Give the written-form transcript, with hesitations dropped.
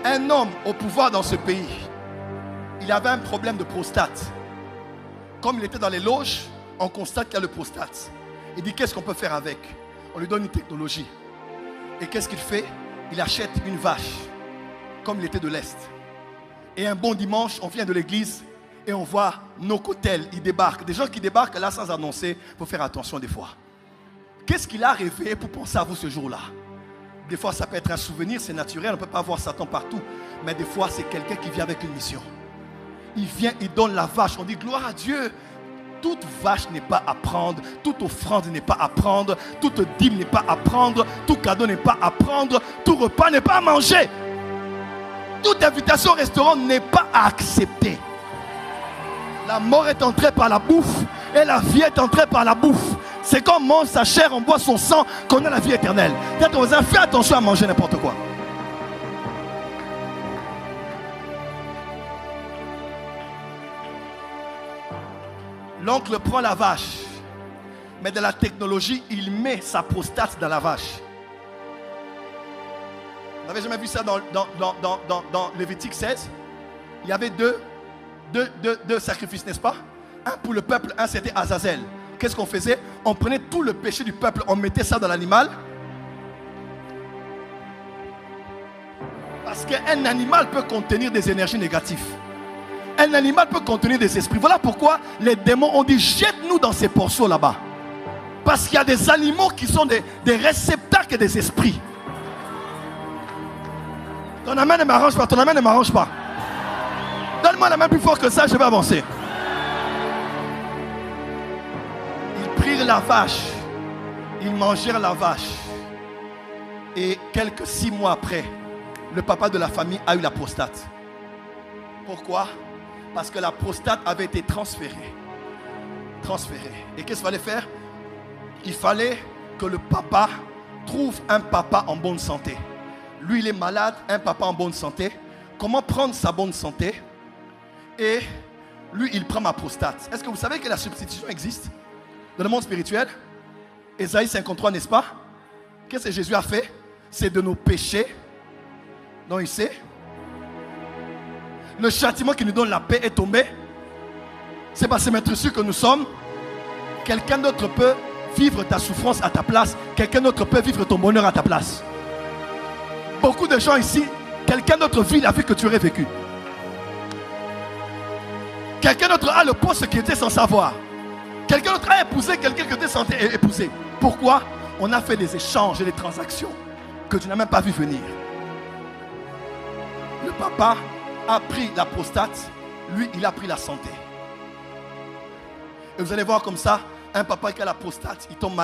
Un homme au pouvoir dans ce pays, il avait un problème de prostate. Comme il était dans les loges, on constate qu'il y a le prostate. Il dit qu'est-ce qu'on peut faire avec? On lui donne une technologie. Et qu'est-ce qu'il fait? Il achète une vache, comme il était de l'Est. Et un bon dimanche, on vient de l'église et on voit nos cotels, ils débarquent. Des gens qui débarquent là sans annoncer, il faut faire attention des fois. Qu'est-ce qu'il a rêvé pour penser à vous ce jour-là? Des fois, ça peut être un souvenir, c'est naturel, on ne peut pas voir Satan partout. Mais des fois, c'est quelqu'un qui vient avec une mission. Il vient, il donne la vache. On dit gloire à Dieu. Toute vache n'est pas à prendre, toute offrande n'est pas à prendre, toute dîme n'est pas à prendre, tout cadeau n'est pas à prendre, tout repas n'est pas à manger. Toute invitation au restaurant n'est pas à accepter. La mort est entrée par la bouffe et la vie est entrée par la bouffe. C'est quand on mange sa chair, on boit son sang qu'on a la vie éternelle. Fais attention à manger n'importe quoi. L'oncle prend la vache, mais de la technologie, il met sa prostate dans la vache. Vous n'avez jamais vu ça dans Lévitique 16? Il y avait deux sacrifices, n'est-ce pas? Un pour le peuple, un c'était Azazel. Qu'est-ce qu'on faisait? On prenait tout le péché du peuple, on mettait ça dans l'animal. Parce qu'un animal peut contenir des énergies négatives. Un animal peut contenir des esprits. Voilà pourquoi les démons ont dit jette-nous dans ces portions là-bas. Parce qu'il y a des animaux qui sont des réceptacles des esprits. Ton main ne m'arrange pas, ton main ne m'arrange pas. Donne-moi la main plus fort que ça, je vais avancer. Ils prirent la vache, ils mangèrent la vache. Et quelques 6 mois après, le papa de la famille a eu la prostate. Pourquoi? Parce que la prostate avait été transférée. Et qu'est-ce qu'il fallait faire? Il fallait que le papa trouve un papa en bonne santé. Lui, il est malade, un papa en bonne santé. Comment prendre sa bonne santé? Et lui, il prend ma prostate. Est-ce que vous savez que la substitution existe dans le monde spirituel? Ésaïe 53, n'est-ce pas? Qu'est-ce que Jésus a fait? C'est de nos péchés. Non, il sait. Le châtiment qui nous donne la paix est tombé. C'est par ces maîtres sûrs que nous sommes. Quelqu'un d'autre peut vivre ta souffrance à ta place. Quelqu'un d'autre peut vivre ton bonheur à ta place. Beaucoup de gens ici, quelqu'un d'autre vit la vie que tu aurais vécue. Quelqu'un d'autre a le poste qui était sans savoir. Quelqu'un d'autre a épousé quelqu'un qui était sans épouser. Pourquoi? On a fait des échanges et des transactions que tu n'as même pas vu venir. Le papa a pris la prostate, lui il a pris la santé. Et vous allez voir comme ça, un papa qui a la prostate, il tombe malade.